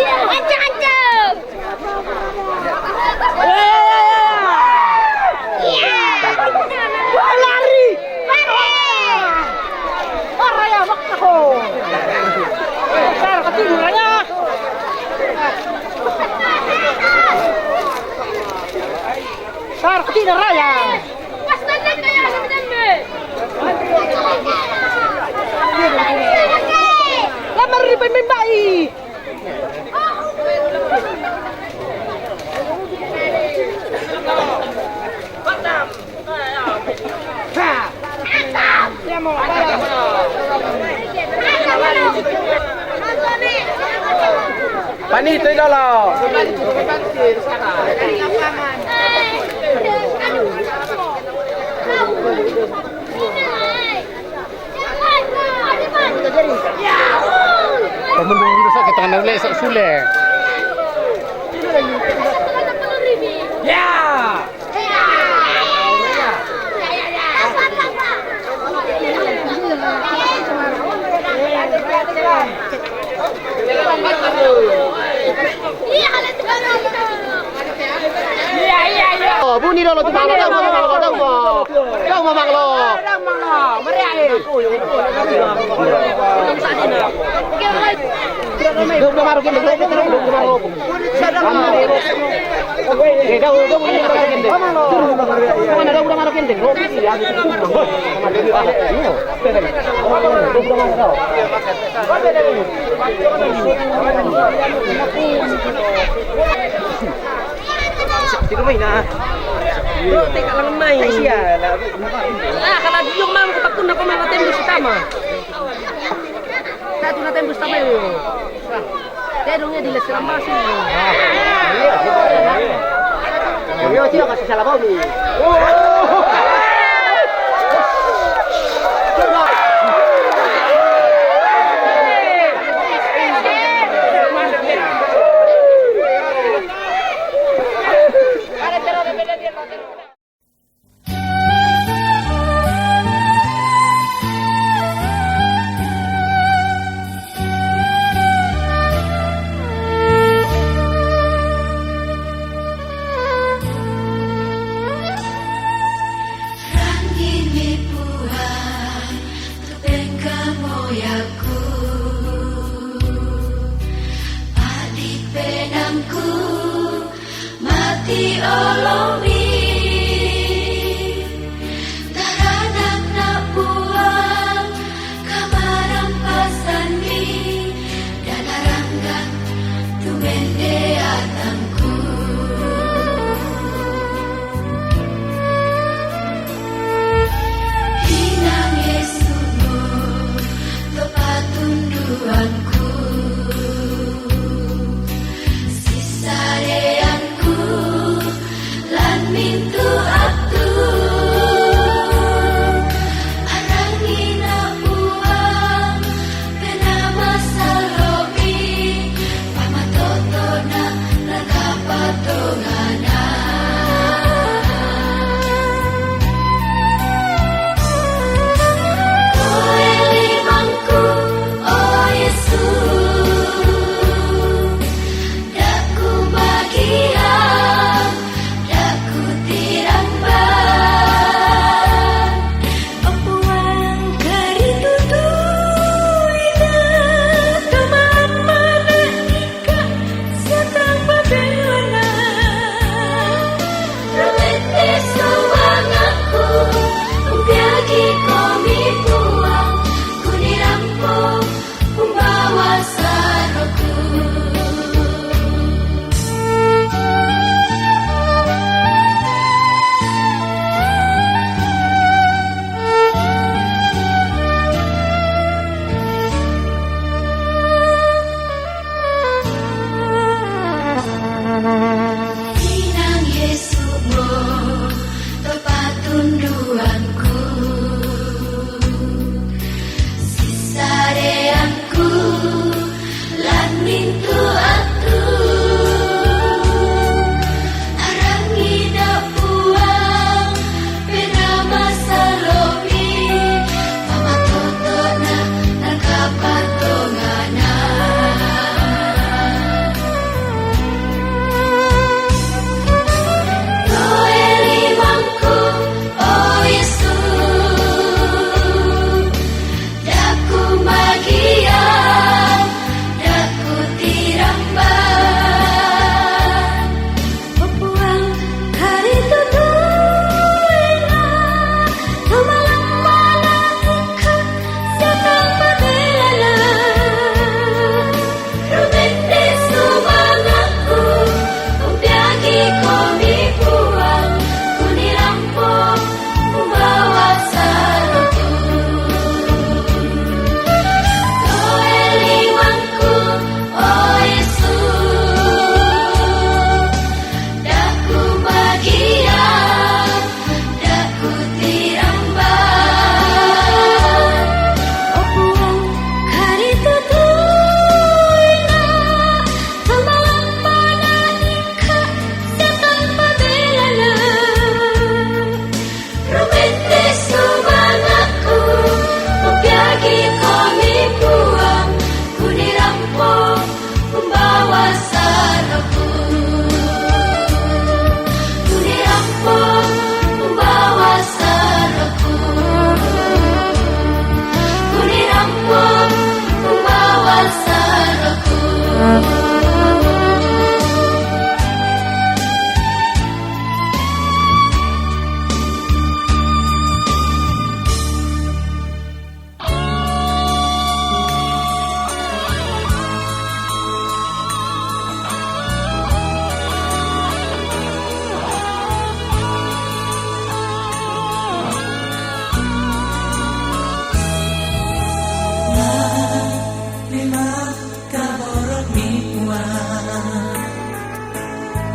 Ancang-ancang. Lari. Raya waktu. Besar ketidurannya. Besar ketidur raya. Pas tanda kayak ada Lamar di pemimbai. Pani itu dulu. Pemenung rusak kita kena lesok sule. Ya. Oh, bunyi dulu tuh malu dong, dong mamang lo. Udah maru kendeng, udah maru. Udah maru kendeng. Di rumah ini. Bro, teka lang main siya. Kalau yung mama ko tapon na ko mga tembus utama. Satu na tembus utama yun. Terongnya di lesram masih. Yo, tidak kasih salah bau nih.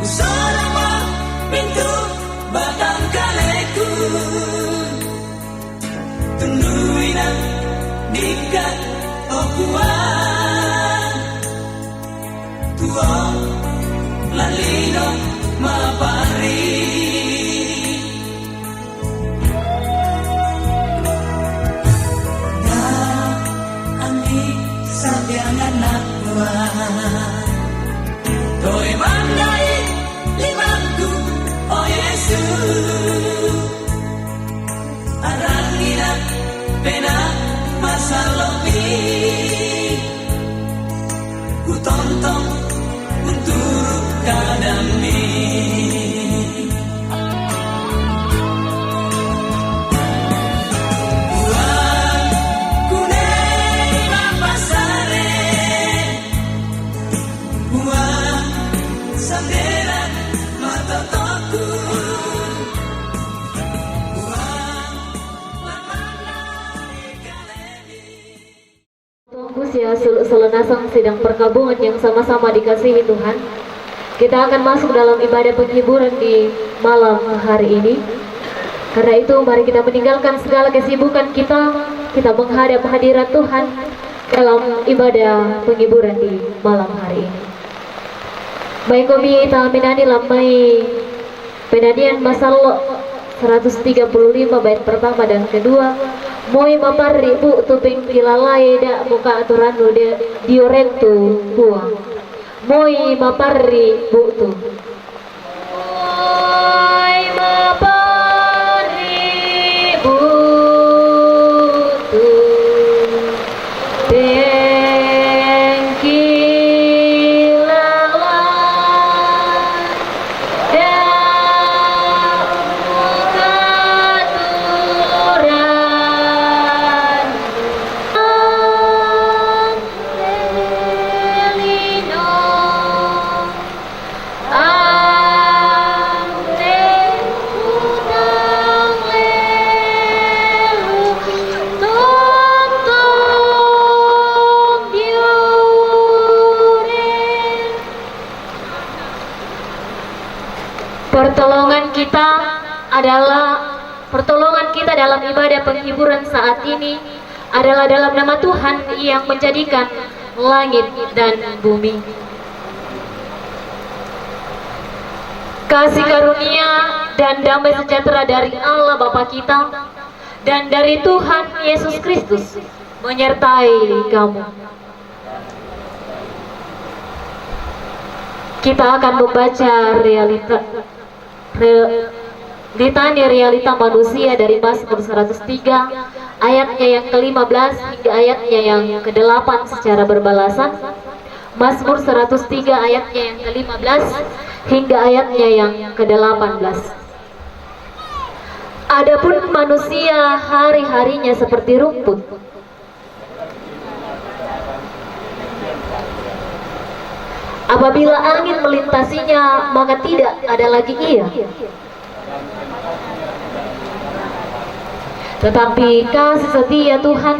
Selama pintu batang kaleku Tunduina dikat okuan Tuang lalino mapari Na ani sabiangan akuan Toy mandai limanku oh Yesus Arangina pena masa lebih Ku tonton untuk kadami Buang kunei mapasare Buang sandera mata toku Usia selenasang sidang perkabungan yang sama-sama dikasihi Tuhan, kita akan masuk dalam ibadah penghiburan di malam hari ini. Karena itu mari kita meninggalkan segala kesibukan kita menghadap hadirat Tuhan dalam ibadah penghiburan di malam hari ini. Baik kami taminani lamai penadian masal 135 bait pertama dan kedua. Moi maparri bu tuping kilalai da muka aturan lu dia diorentu buang. Moi maparri bu tu. Moi maparri bu tu. Pertolongan kita dalam ibadah penghiburan saat ini adalah dalam nama Tuhan yang menjadikan langit dan bumi. Kasih karunia dan damai sejahtera dari Allah Bapa kita dan dari Tuhan Yesus Kristus menyertai kamu. Kita akan membaca litani realita manusia dari Mazmur 103 ayatnya yang ke-15 hingga ayatnya yang ke-8 secara berbalasan. Mazmur 103 ayatnya yang ke-15 hingga ayatnya yang ke-18. Adapun manusia hari-harinya seperti rumput, apabila angin melintasinya maka tidak ada lagi ia. Tetapi kasih setia Tuhan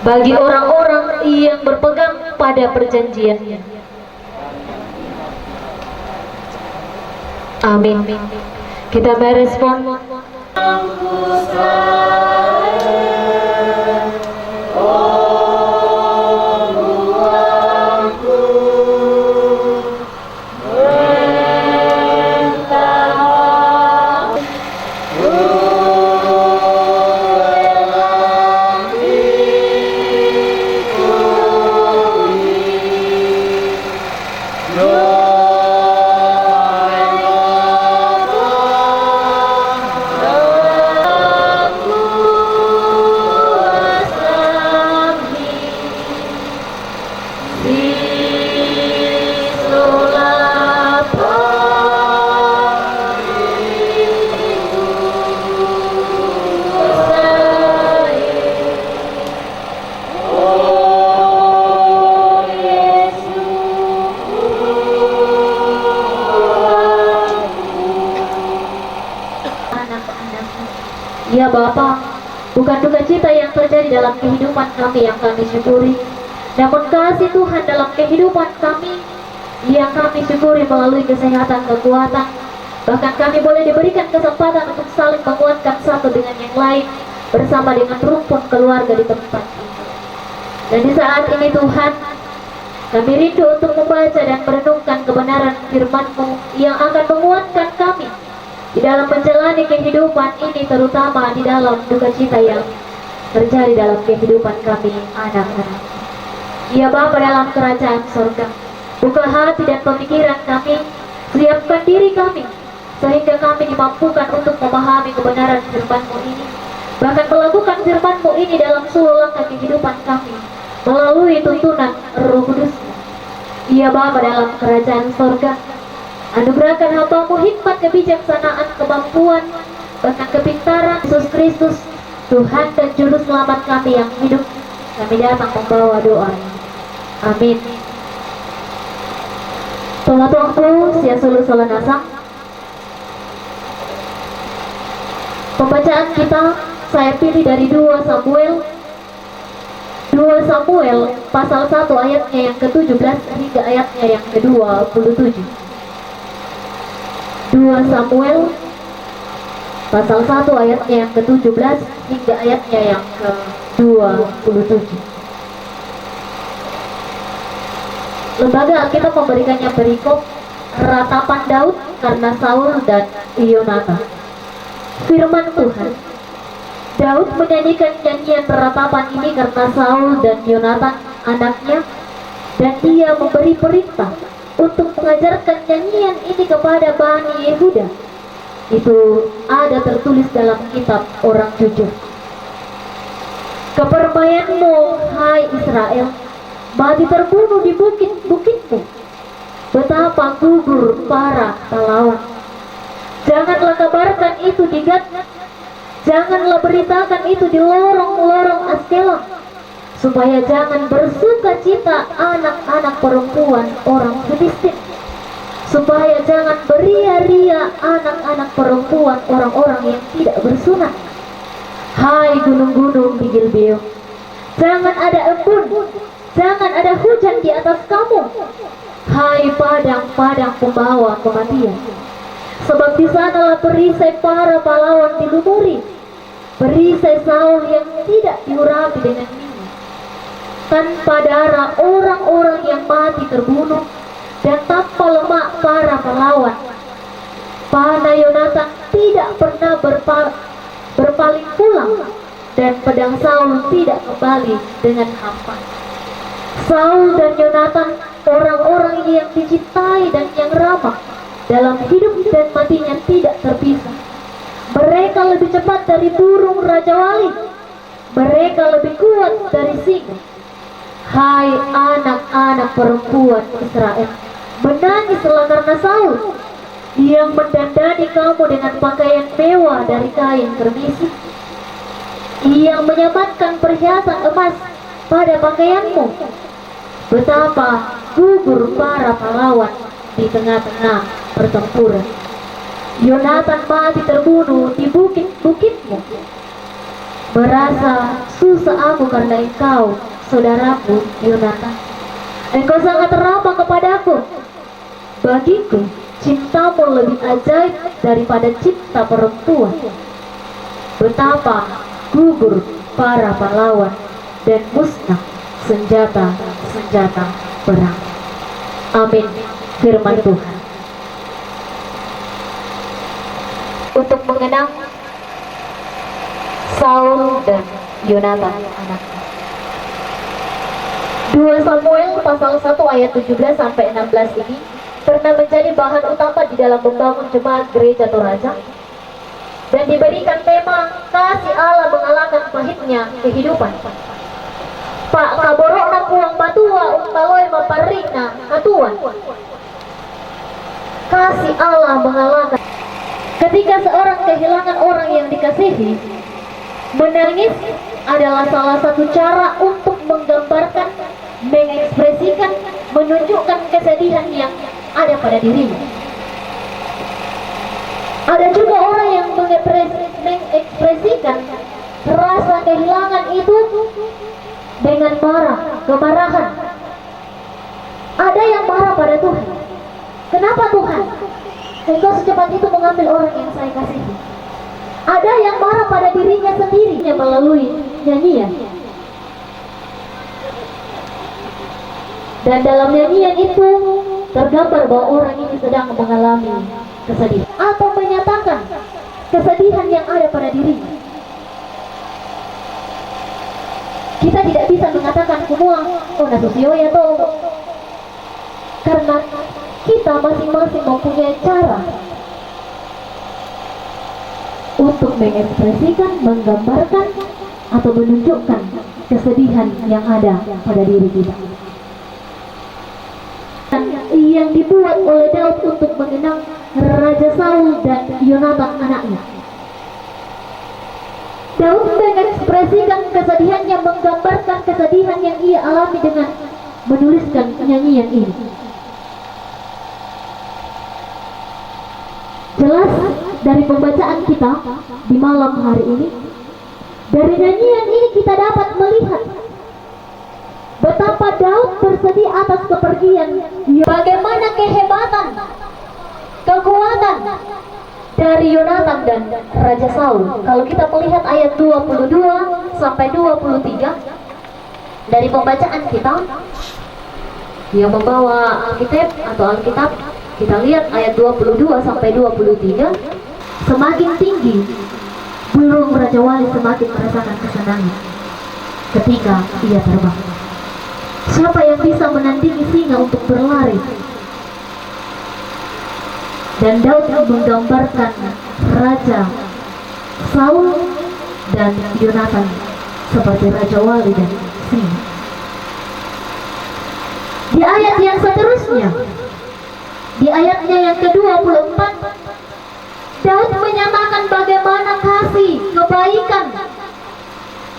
bagi orang-orang yang berpegang pada perjanjiannya. Amin. Kita merespon. Ya Bapa, bukan duka cita yang terjadi dalam kehidupan kami yang kami syukuri, namun kasih Tuhan dalam kehidupan kami yang kami syukuri melalui kesehatan, kekuatan. Bahkan kami boleh diberikan kesempatan untuk saling menguatkan satu dengan yang lain bersama dengan rumpun keluarga di tempat ini. Dan di saat ini Tuhan, kami rindu untuk membaca dan merenungkan kebenaran firman-Mu yang akan menguatkan kami di dalam menjalani kehidupan ini, terutama di dalam duka cita yang terjadi dalam kehidupan kami anak-anak. Ya Bapa dalam kerajaan surga, buka hati dan pemikiran kami, siapkan diri kami, sehingga kami dimampukan untuk memahami kebenaran firman-Mu ini, bahkan melakukan firman-Mu ini dalam seluruh langkah kehidupan kami, melalui tuntunan Roh Kudus-Mu. Ya Bapa dalam kerajaan surga, anugerahkan hamba-Mu hikmat, kebijaksanaan, kemampuan, bahkan kepintaran Yesus Kristus, Tuhan dan Juru Selamat kami yang hidup. Kami datang membawa doa. Amin. Tuhan-Tuhanku, sia sulu solanasang. Pembacaan kita saya pilih dari 2 Samuel pasal 1 ayatnya yang ke-17 hingga ayatnya yang ke-27. 2 Samuel pasal 1 ayatnya yang ke-17 hingga ayatnya yang ke-27. Lembaga Alkitab memberikannya perikop ratapan Daud karena Saul dan Yonatan. Firman Tuhan, Daud menyanyikan nyanyian ratapan ini karena Saul dan Yonatan anaknya, dan ia memberi perintah untuk mengajarkan nyanyian ini kepada Bani Yehuda. Itu ada tertulis dalam kitab Orang Jujur. Kepermayanmu, hai Israel, mati terbunuh di bukit-bukitmu. Betapa gugur para pahlawan. Janganlah kabarkan itu di Gad, janganlah beritakan itu di lorong-lorong Askelon, supaya jangan bersuka cita anak-anak perempuan orang Filistin, supaya jangan beria-ria anak-anak perempuan orang-orang yang tidak bersunat. Hai gunung-gunung di Gilbeon, jangan ada embun, jangan ada hujan di atas kamu. Hai padang-padang pembawa kematian, sebab di sanalah perisai para pahlawan dilumuri, perisai Saul yang tidak diurapi dengan minyak. Tanpa darah orang-orang yang mati terbunuh, dan tanpa lemak para pahlawan. Panah Yonatan tidak pernah berpaling pulang, dan pedang Saul tidak kembali dengan hampa. Saul dan Yonatan orang-orang yang dicintai dan yang ramah, dalam hidup dan matinya tidak terpisah. Mereka lebih cepat dari burung Raja Wali, mereka lebih kuat dari singa. Hai anak-anak perempuan Israel, menangislah karena Saul yang mendandani kamu dengan pakaian mewah dari kain permisi, yang menyamatkan perhiasan emas pada pakaianmu. Betapa gugur para pahlawan di tengah-tengah pertempuran. Yonatan mati terbunuh di bukit-bukitmu. Merasa susah aku karena engkau, saudaraku Yonatan. Engkau sangat ramah kepadaku. Bagiku cintamu lebih ajaib daripada cinta perempuan. Betapa gugur para pahlawan dan musnah senjata perang. Amin. Firman Tuhan. Untuk mengenang Saul dan Yonatan anaknya. 2 Samuel pasal 1 ayat 17 sampai 16 ini pernah menjadi bahan utama di dalam membangun jemaat gereja Toraja, dan diberikan tema kasih Allah mengalahkan pahitnya kehidupan. Pak kaborok na puang batua umpaloy maparina katuan. Kasih Allah mengalahkan. Ketika seorang kehilangan orang yang dikasihi, menangis adalah salah satu cara untuk menggambarkan, mengekspresikan, menunjukkan kesedihan yang ada pada dirinya. Ada juga orang yang mengekspresikan rasa kehilangan itu dengan marah, kemarahan. Ada yang marah pada Tuhan. Kenapa Tuhan engkau secepat itu mengambil orang yang saya kasihi? Ada yang marah pada dirinya sendiri melalui nyanyian. Dan dalam nyanyian itu tergambar bahwa orang ini sedang mengalami kesedihan atau menyatakan kesedihan yang ada pada dirinya. Kita tidak bisa mengatakan semua nasusio ya toh, karena kita masing-masing mempunyai cara untuk mengekspresikan, menggambarkan atau menunjukkan kesedihan yang ada pada diri kita. Yang dibuat oleh Daud untuk mengenang Raja Saul dan Yonatan anaknya. Daud mengekspresikan kesedihannya, menggambarkan kesedihan yang ia alami dengan menuliskan nyanyian ini. Jelas dari pembacaan kita di malam hari ini, dari nyanyian ini kita dapat melihat betapa Daud bersedih atas kepergian, bagaimana kehebatan, kekuatan dari Yonatan dan Raja Saul. Kalau kita melihat ayat 22 sampai 23 dari pembacaan kita yang membawa Alkitab, kita lihat ayat 22 sampai 23. Semakin tinggi burung Raja Wali semakin merasakan kesenangan ketika ia terbang. Siapa yang bisa menandingi singa untuk berlari? Dan Daud menggambarkan Raja Saul dan Yonatan seperti Raja Wali dan singa. Di ayat yang seterusnya, di ayatnya yang ke-24, Daud menyatakan bagaimana kasih, kebaikan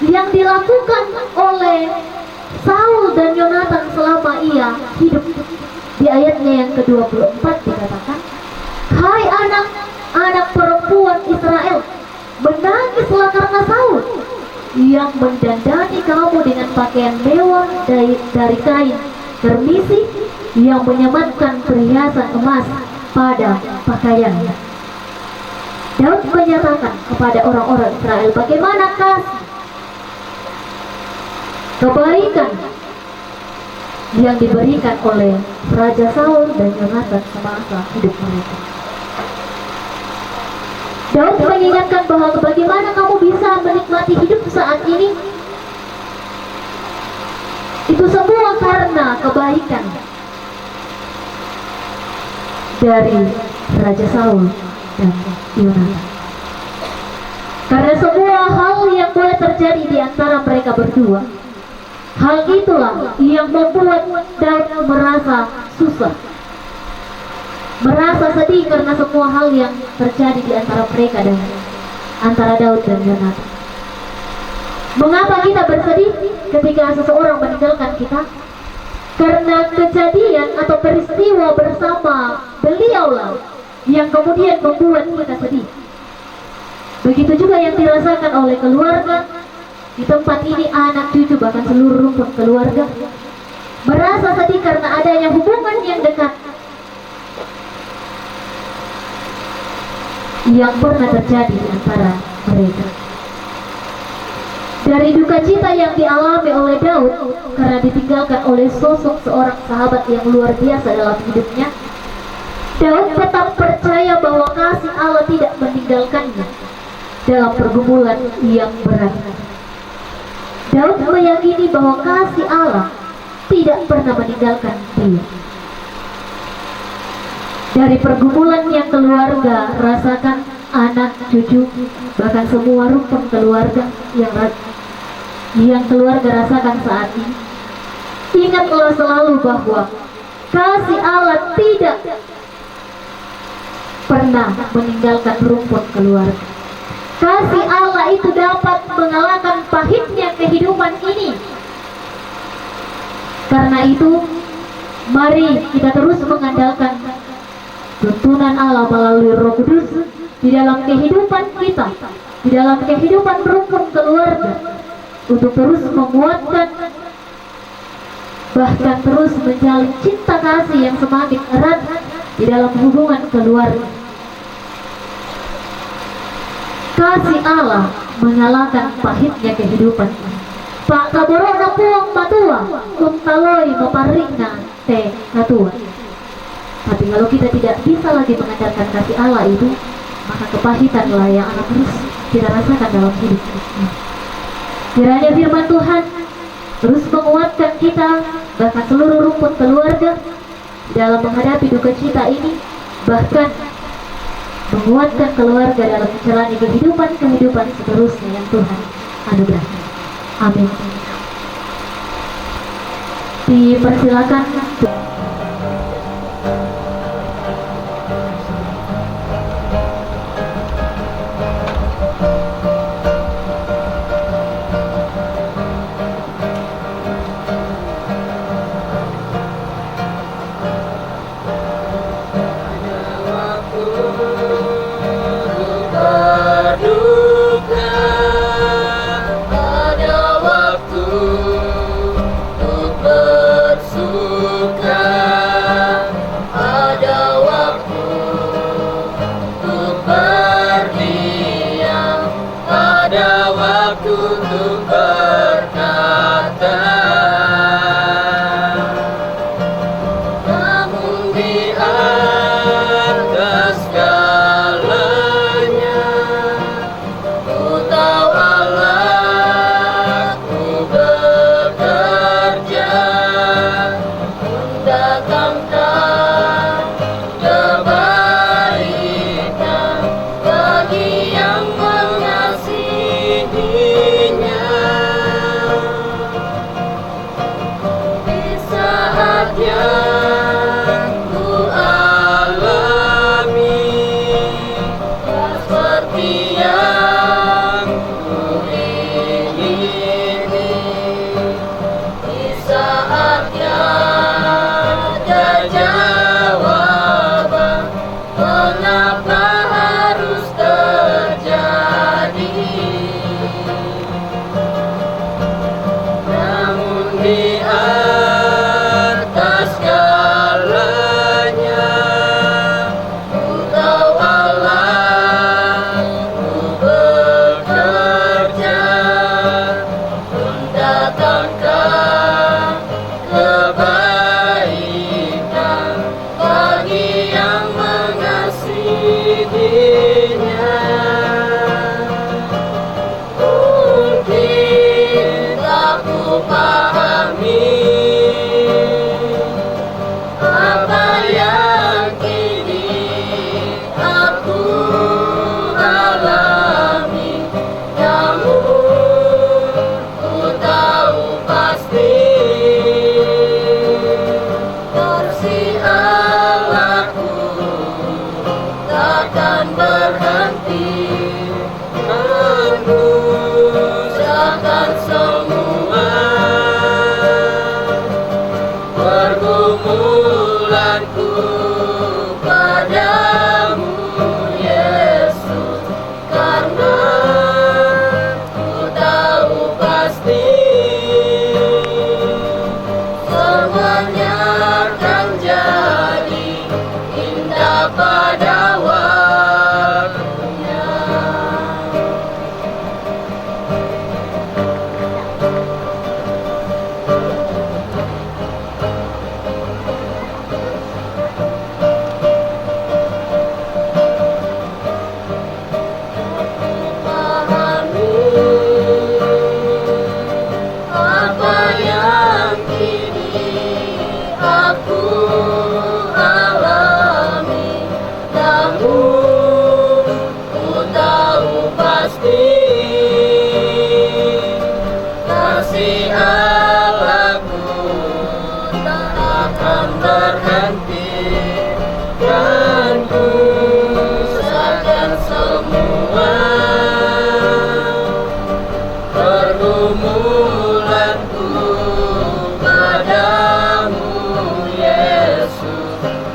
yang dilakukan oleh Saul dan Yonatan selama ia hidup. Di ayatnya yang ke-24 dikatakan, hai anak-anak perempuan Israel, menangislah karena Saul yang mendandani kamu dengan pakaian mewah dari kain kermisi, yang menyematkan perhiasan emas pada pakaiannya. Daud menyatakan kepada orang-orang Israel bagaimana kasih, kebaikan yang diberikan oleh Raja Saul dan Yonatan semasa hidup mereka. Daud mengingatkan bahwa bagaimana kamu bisa menikmati hidup saat ini, itu semua karena kebaikan dari Raja Saul dan Yonatan. Karena semua hal yang boleh terjadi di antara mereka berdua, hal itulah yang membuat Daud merasa susah, merasa sedih karena semua hal yang terjadi di antara mereka dan antara Daud dan Yonatan. Mengapa kita bersedih ketika seseorang meninggalkan kita? Karena kejadian atau peristiwa bersama beliaulah yang kemudian membuat kita sedih. Begitu juga yang dirasakan oleh keluarga di tempat ini, anak cucu bahkan seluruh rumpun keluarga merasa sedih karena adanya hubungan yang dekat yang pernah terjadi di antara mereka. Dari duka cita yang dialami oleh Daud karena ditinggalkan oleh sosok seorang sahabat yang luar biasa dalam hidupnya, Daud tetap percaya bahwa kasih Allah tidak meninggalkannya dalam pergumulan yang berat. Daud meyakini bahwa kasih Allah tidak pernah meninggalkan dia. Dari pergumulan yang keluarga rasakan, anak, cucu, bahkan semua rumpun keluarga yang keluarga rasakan saat ini, ingatlah selalu bahwa kasih Allah tidak pernah meninggalkan rumpun keluarga. Kasih Allah itu dapat mengalahkan pahitnya kehidupan ini. Karena itu, mari kita terus mengandalkan tuntunan Allah melalui Roh Kudus di dalam kehidupan kita, di dalam kehidupan rukun keluarga, untuk terus menguatkan, bahkan terus menjalin cinta kasih yang semakin erat di dalam hubungan keluarga. Kasih Allah mengalahkan pahitnya kehidupan. Pak kaborono puang matua, taloi maparina te natua. Tapi kalau kita tidak bisa lagi mengajarkan kasih Allah itu, maka kepahitanlah yang akan terus kita rasakan dalam hidup kita. Kiranya firman Tuhan terus menguatkan kita, bahkan seluruh rumpun keluarga dalam menghadapi duka cita ini, bahkan menguatkan keluarga dalam menjalani kehidupan seterusnya yang Tuhan anugerahkan. Amin. Dipersilakan.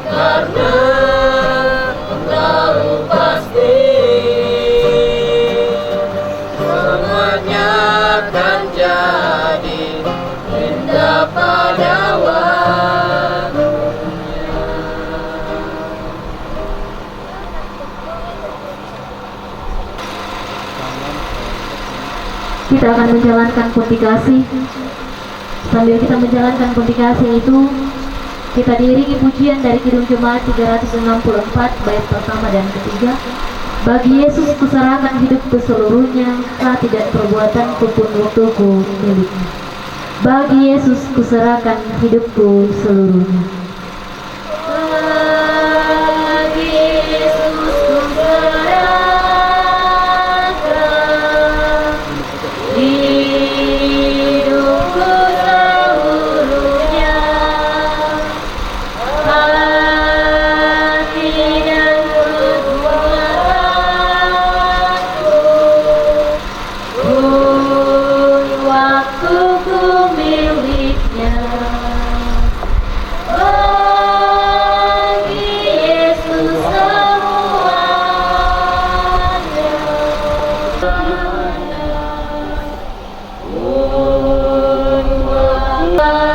Karena Engkau pasti pada waktu. Kita akan menjalankan pundi kasih. Sambil kita menjalankan pundi kasih itu, kita diiringi pujian dari Kidung Jemaat 364 bait pertama dan ketiga. Bagi Yesus kuserahkan hidupku seluruhnya, tidak perbuatanku pun waktuku miliknya. Bagi Yesus kuserahkan hidupku seluruhnya. Bagi Yesus kuserahkan hidupku seluruhnya. Hati dan kekuatanku pun waktuku miliknya. Bagi Yesus semuanya. Pun waktu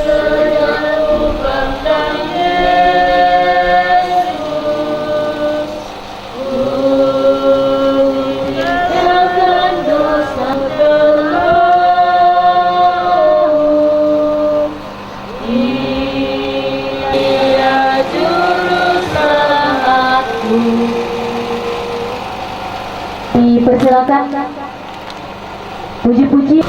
sedang kupandang Yesus. Tinggalkan dosa belum. Dia juru selamatku. Dipersilakan puji-puji.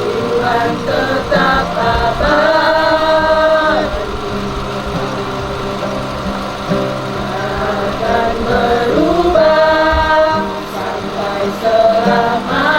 Tuhan tetap abadi, akan berubah sampai selama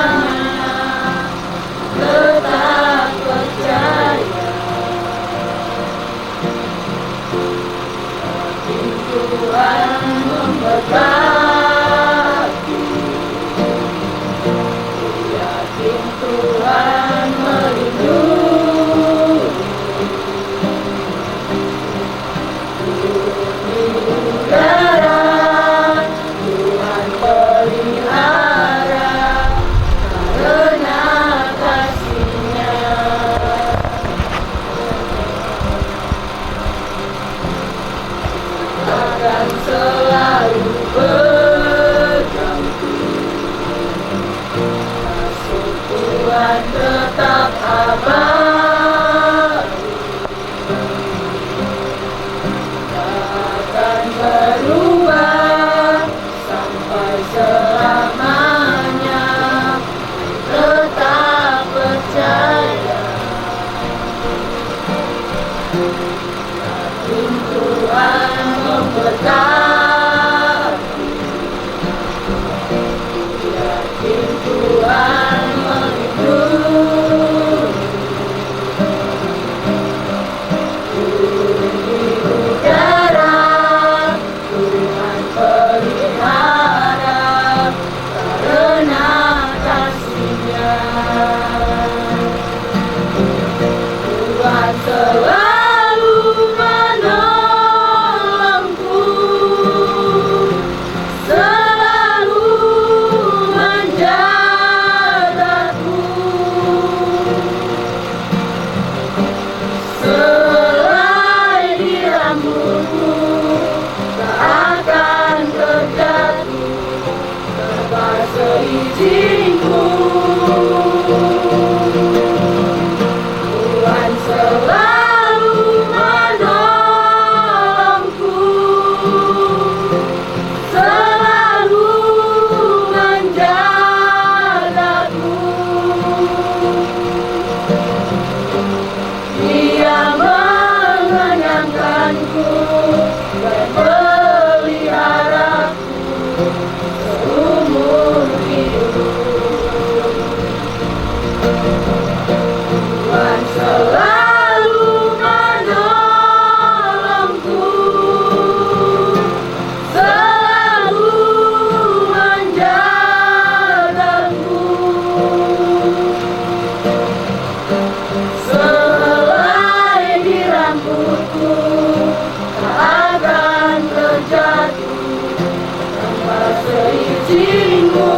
izinmu.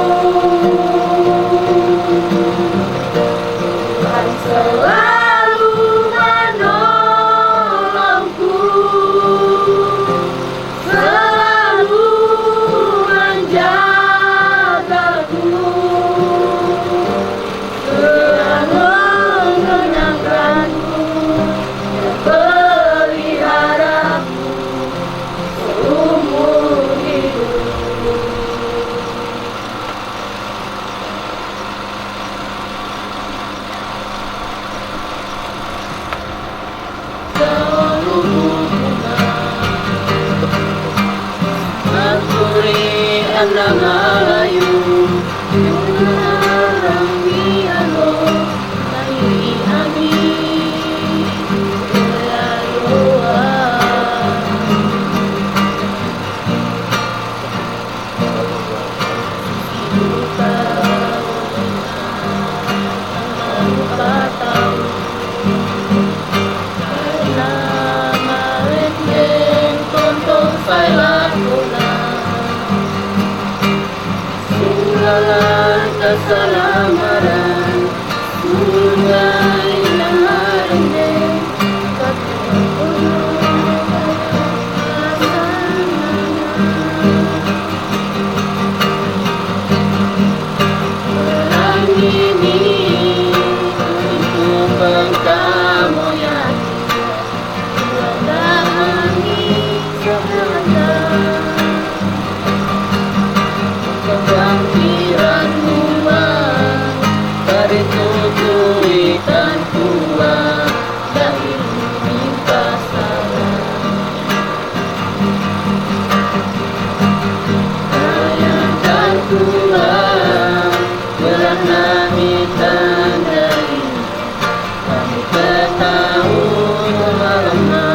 Tuhan selalu menolongku, selalu menjagaku, selalu menyenangkanku, peliharaku seumur hidupku. Manturi anak Melayu, orang Miano, Melayu Ami, Melayoa. Keselamaran sungai Narende, perang ini untuk kamu ya, dahangi sebentar kebangkitanmu dari tujuan kuat dari lintas bayangkan Tuhan berat hitam dari kami bertahun lama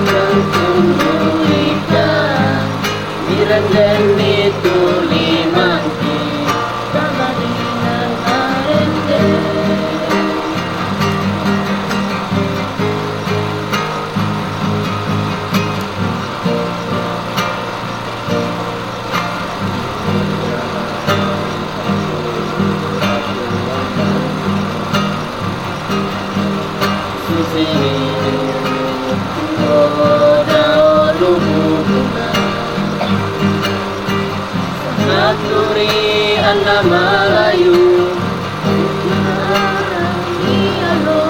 dan tumbuhkan dan itu limangki kamarinan arende. Susini Oda Luhuna Manturi anak Melayu, Miano,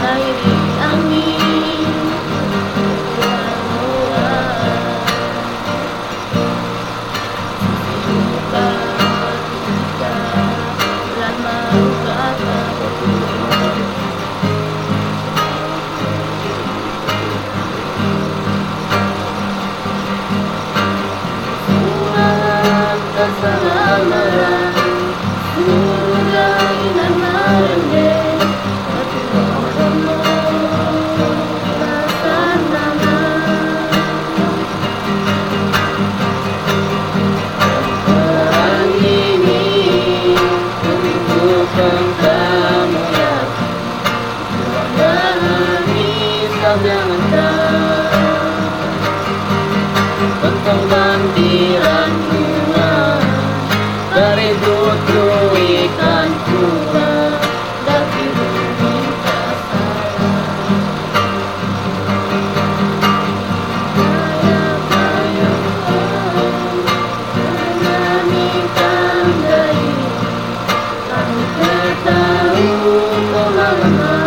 Lairi Ami, keselamaran sungai Narende, perang ini untuk kamu ya, dahani jangan pengbantiran dari tutu ikan tua dari lintas menyanyikan dari kami bertahun lama.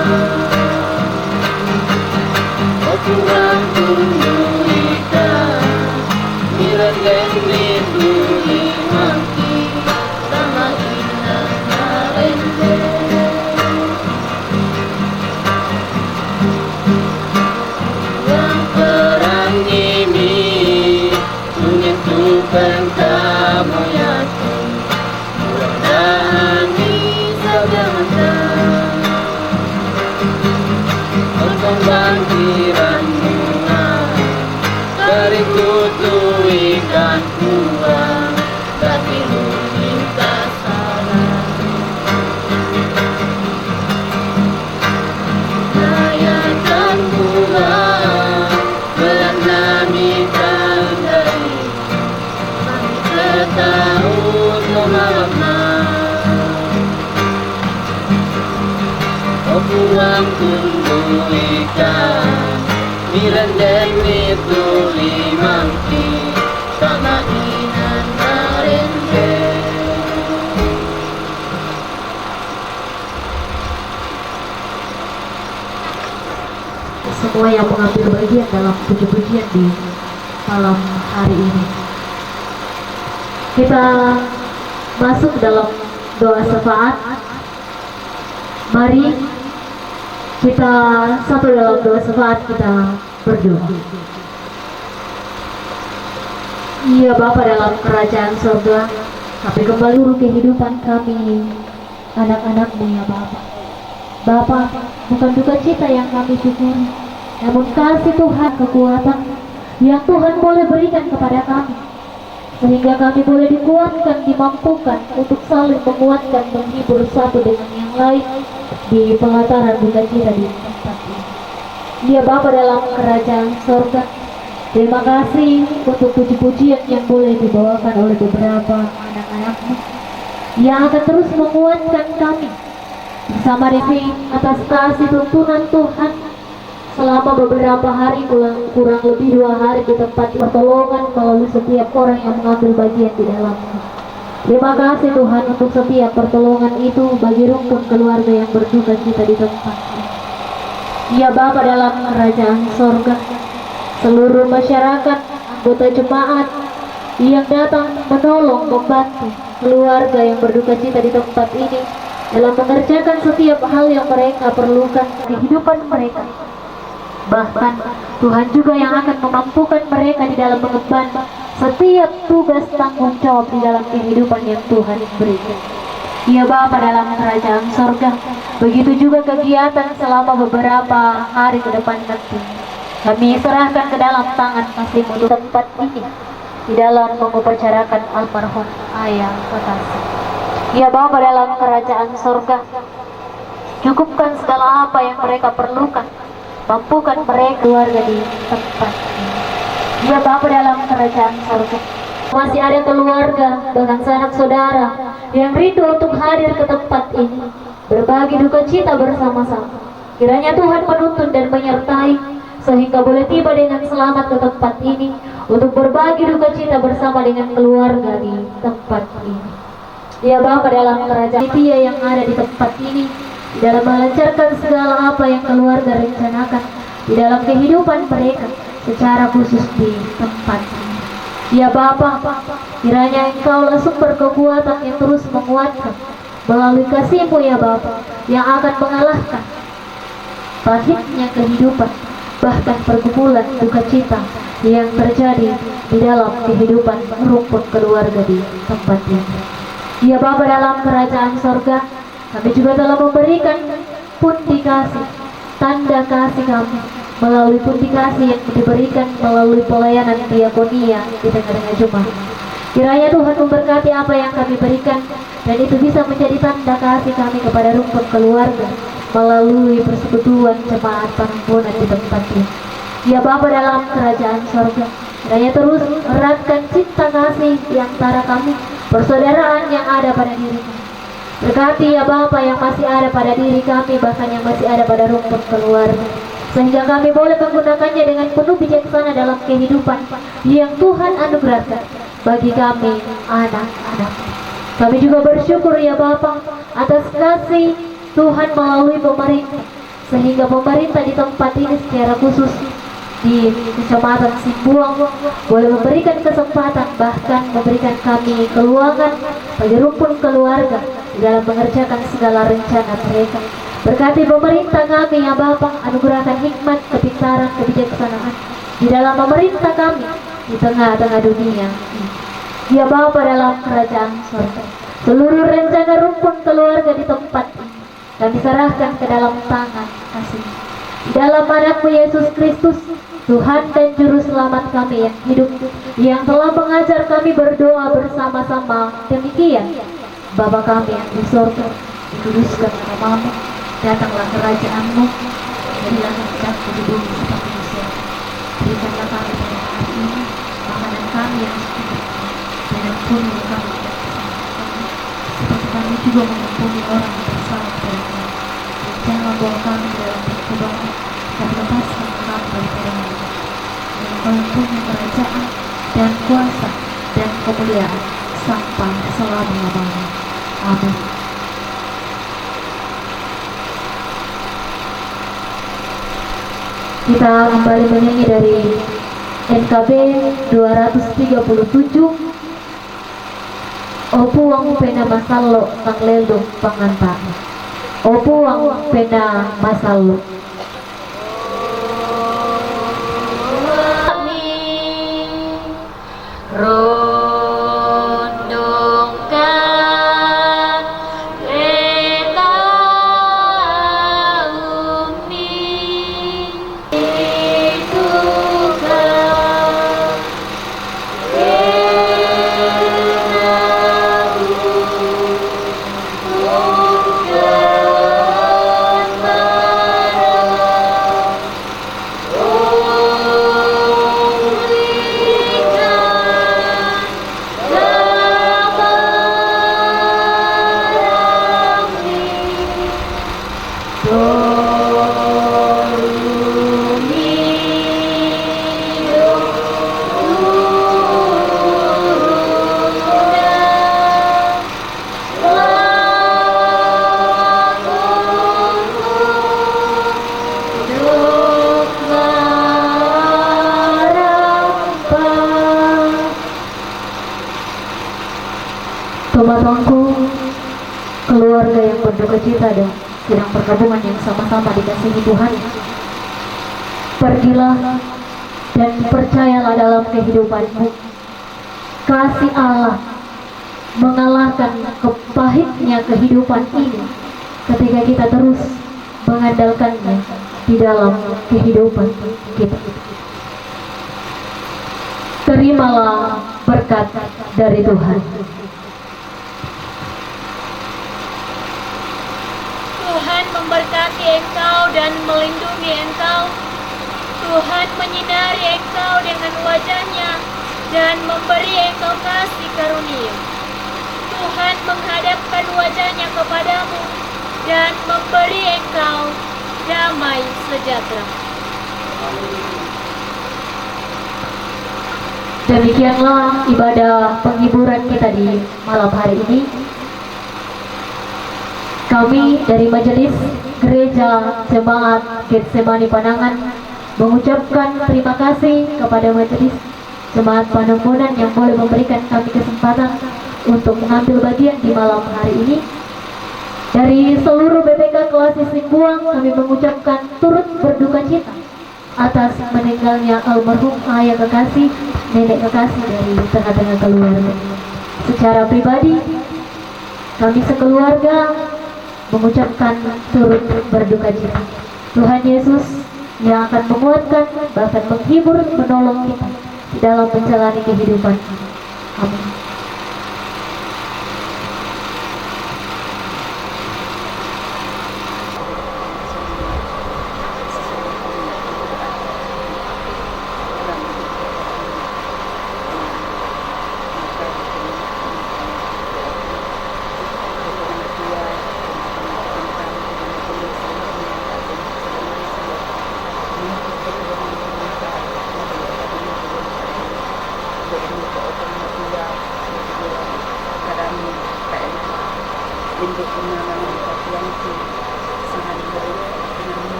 Oh Tuhan tunggu ikan miran dan itu limangki sama indah Narende. Yang perang ini menyentuhkan kamu yakin, mudah-mudahan saja menang kebangkitan bunga dari kutu ikan buah dari lintas salah. Layakan bunga berenami dari malamna Opuang tunduikan Miranden itu limangki Sama inan narende Semua yang mengambil bagian dalam puji-pujian di malam hari ini, kita masuk dalam doa syafaat. Mari kita satu dalam doa syafaat, kita berdoa. Iya Bapa dalam kerajaan surga, kami kembali seluruh kehidupan kami, anak-anak-Mu ya Bapa. Bapa, bukan duka cita yang kami syukuri, namun kasih Tuhan, kekuatan yang Tuhan boleh berikan kepada kami, sehingga kami boleh dikuatkan, dimampukan untuk saling menguatkan, menghibur satu dengan yang lain di pelataran duka cita di tempat ini. Ya Bapa dalam kerajaan surga, terima kasih untuk puji-pujian yang boleh dibawakan oleh beberapa anak-anak-Mu yang akan terus menguatkan kami bersama Devi atas kasih tuntunan Tuhan selama beberapa hari, kurang lebih 2 hari di tempat pertolongan melalui setiap orang yang mengambil bagian di dalamnya. Terima kasih Tuhan untuk setiap pertolongan itu bagi rukun keluarga yang berduka cita di tempat ini. Ya Bapa dalam kerajaan sorga, seluruh masyarakat, anggota jemaat yang datang menolong, membantu keluarga yang berduka cita di tempat ini dalam mengerjakan setiap hal yang mereka perlukan kehidupan mereka. Bahkan Tuhan juga yang akan memampukan mereka di dalam mengemban setiap tugas tanggung jawab di dalam kehidupan yang Tuhan berikan. Ya Bapa dalam kerajaan sorga, begitu juga kegiatan selama beberapa hari ke depan nanti, kami serahkan ke dalam tangan kasih-Mu untuk tempat ini di dalam mengupacara almarhum Ayah Kekasih. Ya Bapa dalam kerajaan sorga, cukupkan segala apa yang mereka perlukan, mampukan mereka keluarga di tempat ini. Ya Bapa dalam kerajaan sorga, masih ada keluarga bahkan sanak saudara yang rindu untuk hadir ke tempat ini, berbagi duka cita bersama-sama. Kiranya Tuhan menuntun dan menyertai sehingga boleh tiba dengan selamat ke tempat ini untuk berbagi duka cita bersama dengan keluarga di tempat ini. Ya Bapa dalam kerajaan Dia yang ada di tempat ini, di dalam melancarkan segala apa yang keluarga rencanakan di dalam kehidupan mereka, secara khusus di tempat ini. Ya Bapa, kiranya Engkaulah sumber kekuatan yang terus menguatkan melalui kasih-Mu ya Bapa, yang akan mengalahkan pahitnya kehidupan, bahkan pergumulan duka cita yang terjadi di dalam kehidupan rumpun keluarga di tempat ini. Ya Bapa dalam kerajaan sorga, kami juga telah memberikan pundi kasih, tanda kasih kami melalui pundi kasih yang diberikan melalui pelayanan diakonia di tengah-tengah jemaat. Kiranya Tuhan memberkati apa yang kami berikan, dan itu bisa menjadi tanda kasih kami kepada rumpun keluarga melalui persekutuan jemaat pengampunan di tempat ini. Ya Bapa dalam kerajaan sorga, kiranya terus eratkan cinta kasih di antara kami, persaudaraan yang ada pada diri kami. Berkati ya Bapa yang masih ada pada diri kami, bahkan yang masih ada pada rumpun keluarga, sehingga kami boleh menggunakannya dengan penuh bijaksana dalam kehidupan yang Tuhan anugerahkan bagi kami anak-anak. Kami juga bersyukur ya Bapa atas kasih Tuhan melalui pemerintah, sehingga pemerintah di tempat ini secara khusus di Kecamatan Simbuang boleh memberikan kesempatan, bahkan memberikan kami keluangan bagi rumpun keluarga di dalam mengerjakan segala rencana mereka. Berkati pemerintah kami ya Bapa, anugerahkan hikmat, kepintaran, kebijaksanaan di dalam pemerintah kami di tengah-tengah dunia. Ya Bapa dalam kerajaan surga, seluruh rencana rumpun keluarga di tempat ini kami serahkan ke dalam tangan kasih. Di dalam anak-Mu Yesus Kristus, Tuhan dan Juru Selamat kami yang hidup, yang telah mengajar kami berdoa bersama-sama demikian: Bapa kami yang di surga, dikuduskan nama-Mu, datanglah kerajaan-Mu, jadilah kehendakmu di bumi seperti di surga. Berikanlah kami pada hari ini makanan kami yang secukupnya, dan ampuni kami juga mengampuni orang yang bersalah padanya. Janganlah bawa kami dalam pencobaan, tapi lepaskan kami daripada yang jahat. Dan Kau yang punya kerajaan dan kuasa dan kemuliaan sampai selama-lamanya. Amin. Kita kembali menyanyi dari NKB 237 Opu wang pena masalo tang lelo panganta. Opu wang pena masalo. Rondongkan leta umi itu kan Teman-temanku, keluarga yang berduka cita dan sidang perkabungan yang sama-sama dikasihi Tuhan, pergilah dan percayalah dalam kehidupanmu. Kasih Allah mengalahkan kepahitnya kehidupan ini ketika kita terus mengandalkannya di dalam kehidupan kita. Terimalah berkat dari Tuhan. Tuhan memberkati engkau dan melindungi engkau. Tuhan menyinari engkau dengan wajahnya dan memberi engkau kasih karunia. Tuhan menghadapkan wajahnya kepadamu dan memberi engkau damai sejahtera. Demikianlah ibadah penghiburan kita di malam hari ini. Kami dari Majelis Gereja Jemaat Getsemani Panangan mengucapkan terima kasih kepada Majelis Jemaat Panembonan yang boleh memberikan kami kesempatan untuk mengambil bagian di malam hari ini. Dari seluruh BPK kelas Singbuang, kami mengucapkan turut berduka cita atas meninggalnya almarhum ayah kekasih, nenek kekasih dari tengah-tengah keluarga. Secara pribadi, kami sekeluarga mengucapkan turut berduka cita. Tuhan Yesus yang akan menguatkan, bahkan menghibur, menolong kita di dalam menjalani kehidupan. Amin.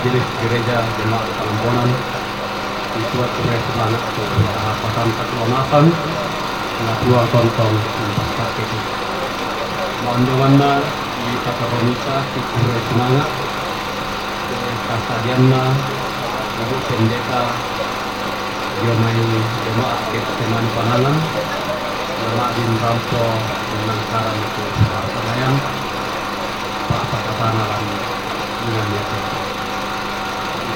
Majelis Gereja Jemaat Panembonan itu aturan semangat tuh pasan kekelonakan na dua tonton pas pakai itu mondongan di kata komisa aturan semangat kasadianna ibu pendeta dia main jemaat ke teman pangalan nama din rampo dengan karam itu pelayan pak katana lan dengan ya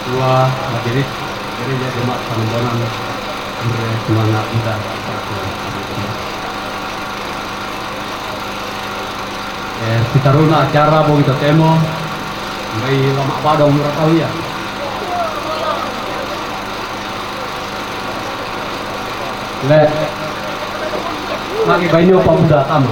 dua majelis gereja jemaat Panembanan semangat muda kita runa acara mau kita temo may lama pa dong murah tahu ya le lagi banyak pemuda tamu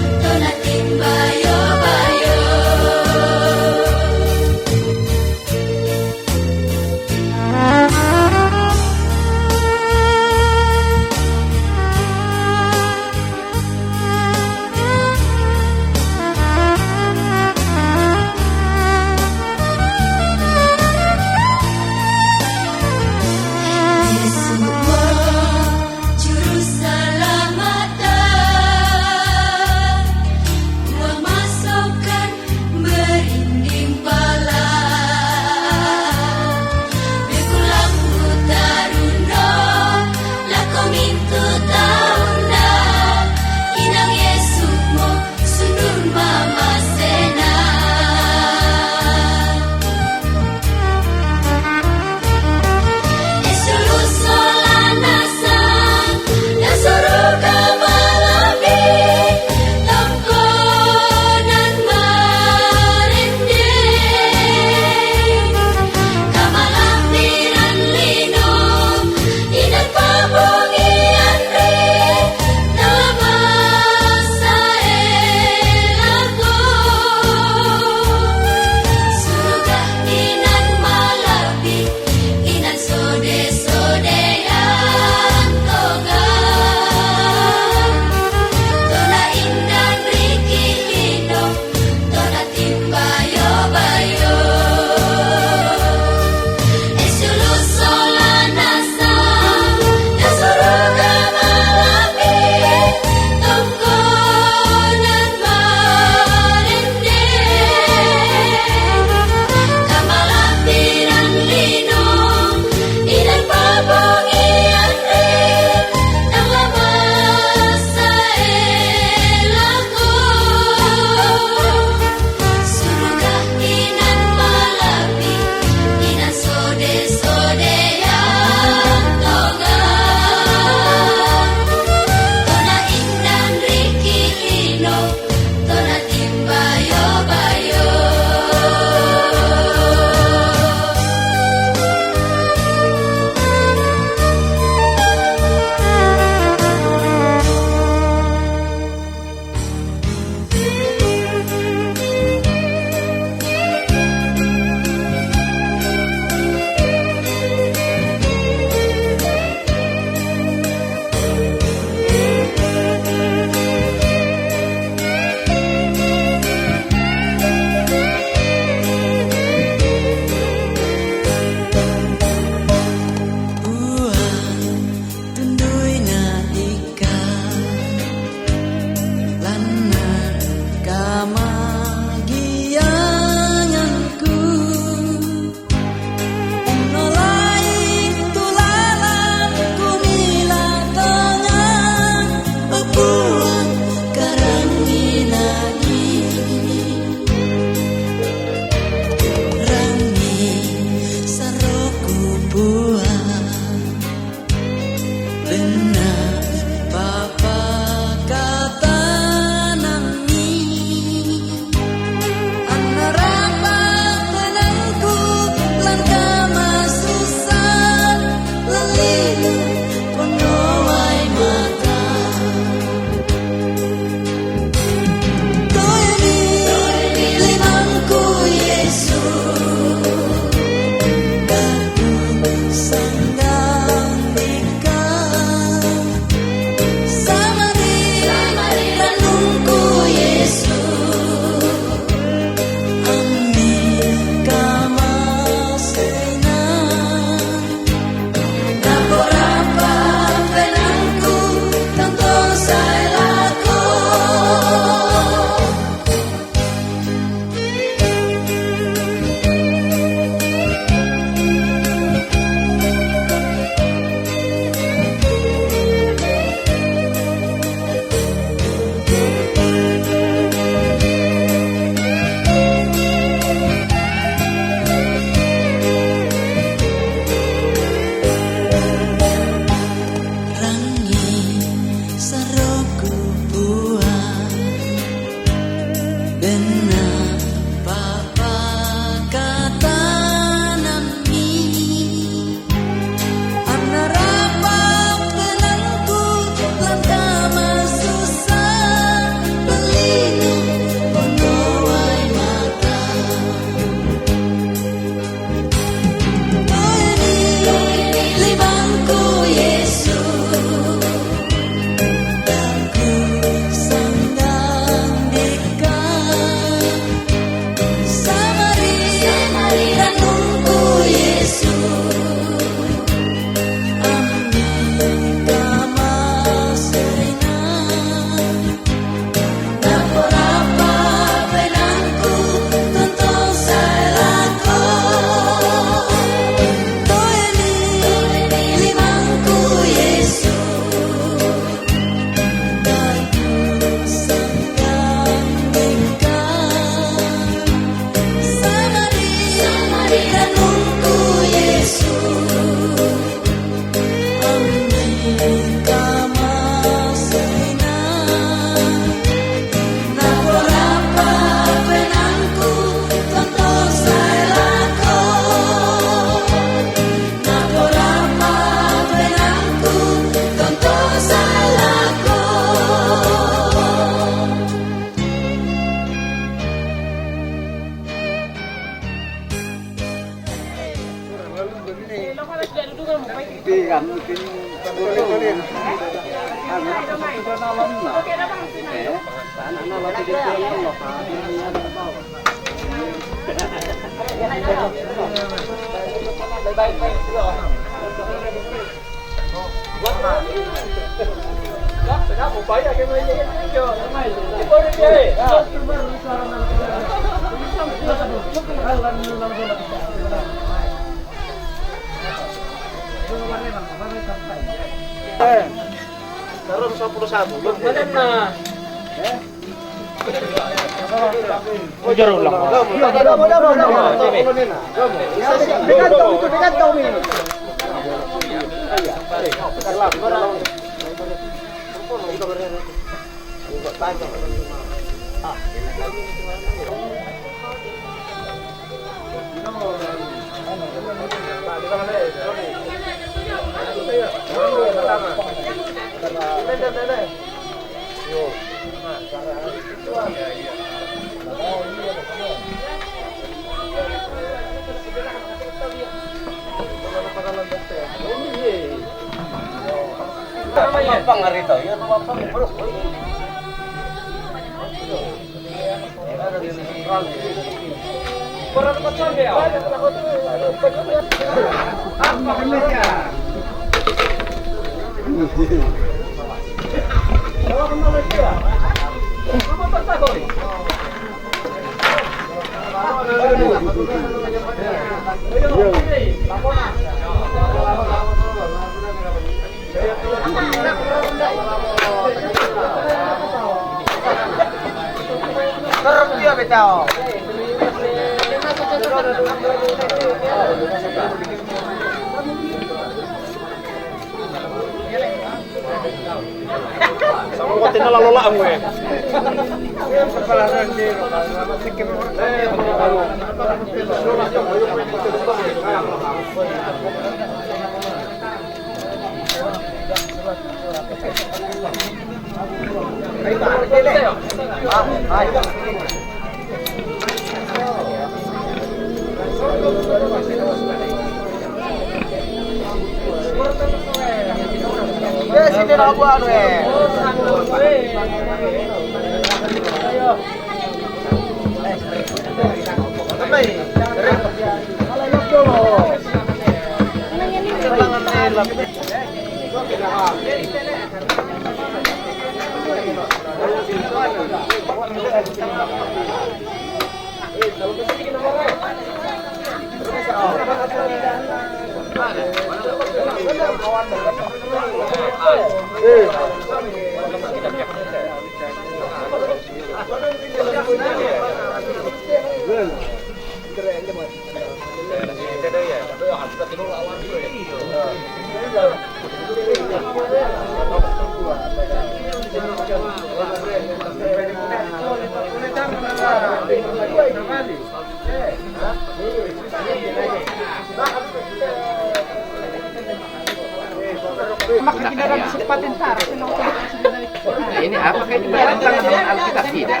Ini apakah ini bertentangan dengan Alkitab? Tidak.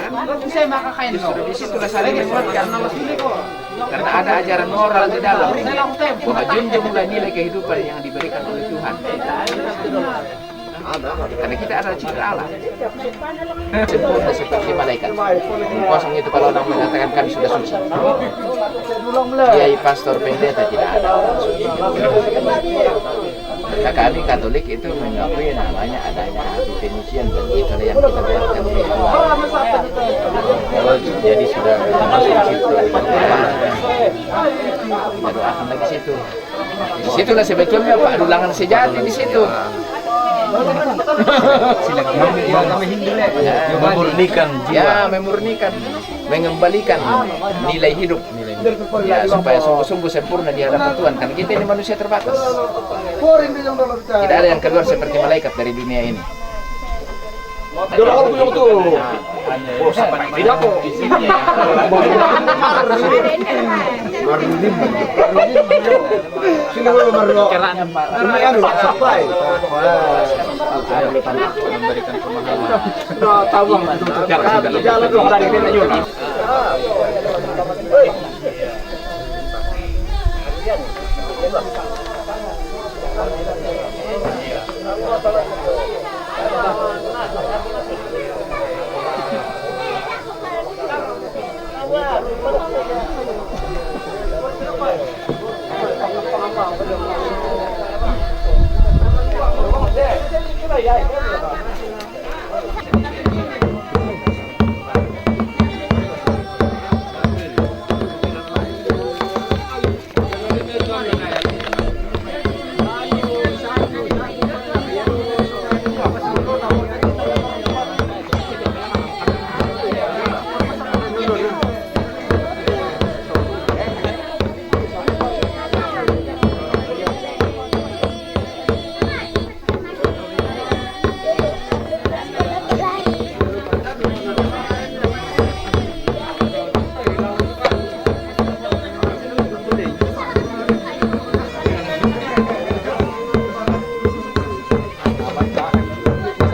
Justru di situlah saling menguatkan. Karena ada ajaran moral di dalam bahwa junjunglah nilai kehidupan yang diberikan oleh Tuhan. Karena kita adalah cipta Allah, sempurna seperti malaikat. Kosong itu kalau orang mengatakan kami sudah suci. Kiai, pastor, pendeta tidak ada orang suci. Maka kami Katolik itu mengakui namanya adanya hati penyucian, dan itulah yang kita buatkan di jadi sudah masuk di situ. Kita doakan lagi situ. Di situlah sebetulnya Pak Dulangan sejati di situ. Memurnikan jiwa. Ya, memurnikan, mengembalikan nilai hidup, ya, supaya sungguh-sungguh sempurna di hadapan Tuhan. Karena kita ini manusia terbatas. Tidak ada yang keluar seperti malaikat dari dunia ini. Memberikan pemahaman.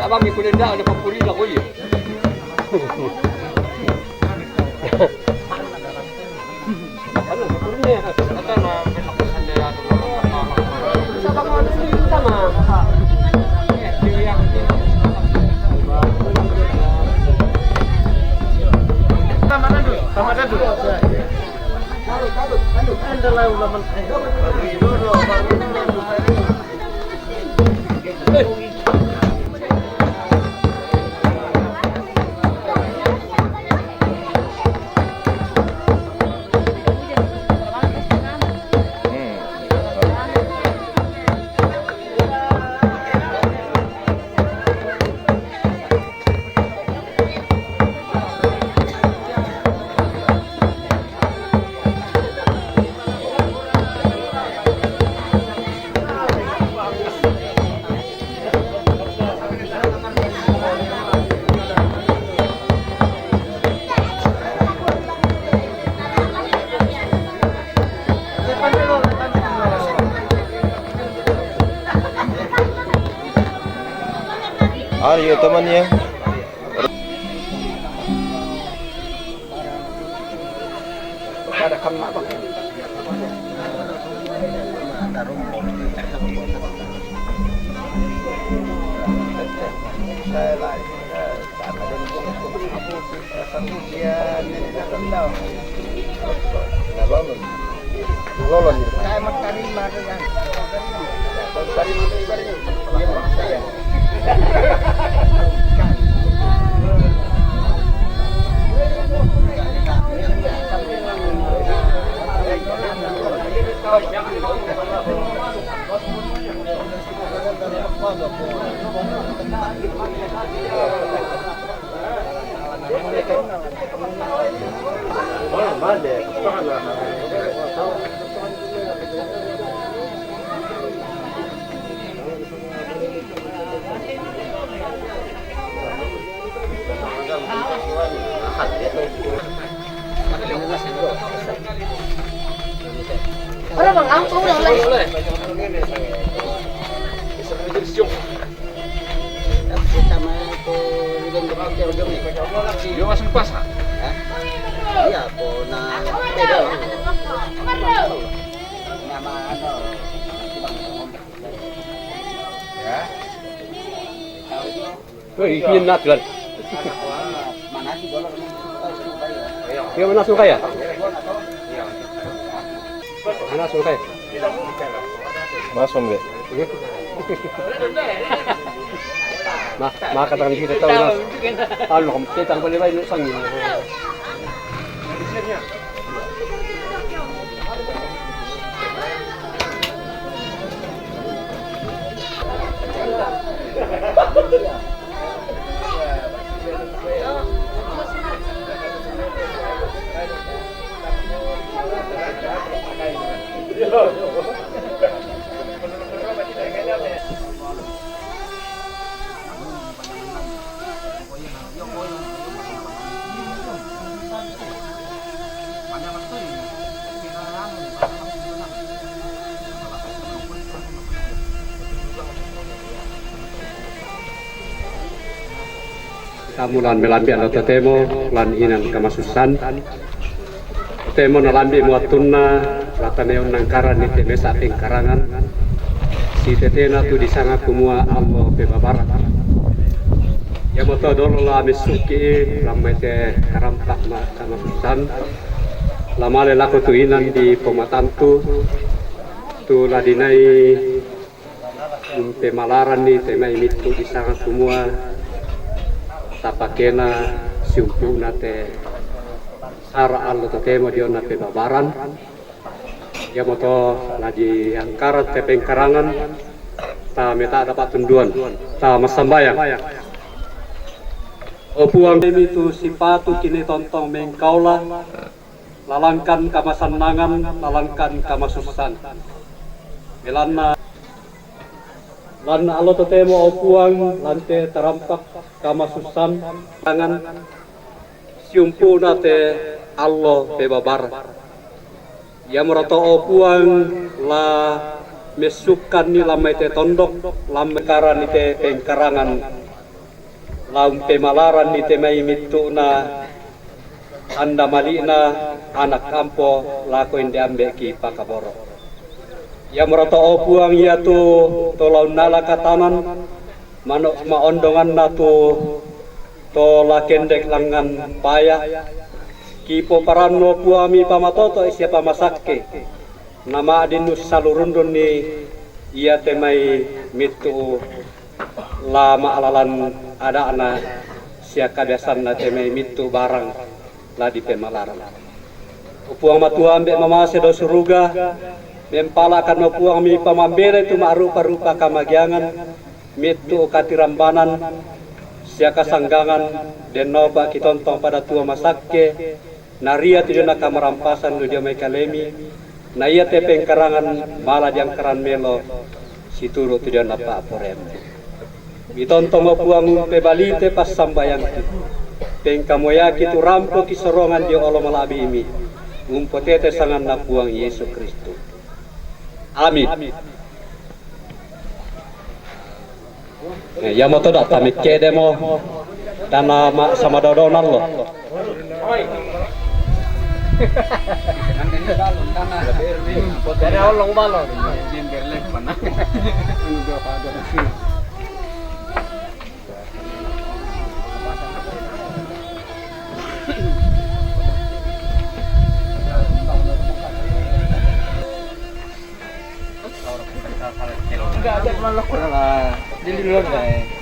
Abang ikut dah ada papuri lah kau ye. Ano papuri ni? Kata na pinakusan dia ada sama ada sendiri sama. Sama dulu. Adalah ulama. Ayo temannya. Ada kena apa? Orang bang angklung yang lain. Dia masuk pasar. Iya, po na tego. Ya. Ikin nak kan? Mana sih bola? Dia mana suka ya? Mana suka ya? Masuk be. Makatakan kita tahu na. Ano kung kita ang balibay no sang. Kamulan melambi alo temo lan inan kamasusan temo nalambi muatunna lataneo nangkaran ni temesa ting karangan si tetena tu disanga kumua Allah bebabarat. Ya moto dolo la misuki ramete karampak ma sama susan. Lamale lako tu inan di pematantu tu ladinai pemalaran ni temai mitu disanga kumua tapakena siumpu nate sara Allah temo diona bebabaran. Ya moto lagi angkarat tepeng karangan ta meta dapat tunduan ta masambayang opuang demi tu sipatu kini tontong mengkaulah lalangkan kamasanangan lalangkan kamasusan melanna lan Allah temo opuang lante terampak kamasusan tangan siumpu nate Allah bebabar. Ya merato opuang la mesukan ni lamai te tondok lamai karan ni te pengkarangan lam pemalaran ni te mai mitu na anda malina anak kampo lako inde ambe ki pakaboro. Ya merato opuang ya tu tolau nala katanan manok maondongan na tu to lakendek langan payah kipo paranno puami pamatoto isya pamasakke nama adinus salurundun ni ia temai mitu lama alalan ada ana sia kabiasan na temai mitu barang la di pemalaran upuang matua ambek mamase do suruga mempalakan upuang mi pamambere tu rupa-rupa kamagyangan mitu katirambanan sia kasanggangan den noba kitontong pada tua masakke naria tu na kamarampasan lu dia mai kalemi na ia tepeng karangan mala yang keran melo situru tu dia na pa porem mitontong opuang pe balite pas sambayang peng kamoyaki tu rampo kisorongan dia olo malabi imi umpotete sangan na puang Yesus Kristus amin. Ya moto dak tamik ke demo dana sama dodonan lo. Dari olong balon. Enggak ada malah kurang lah. Jadi dulu guys.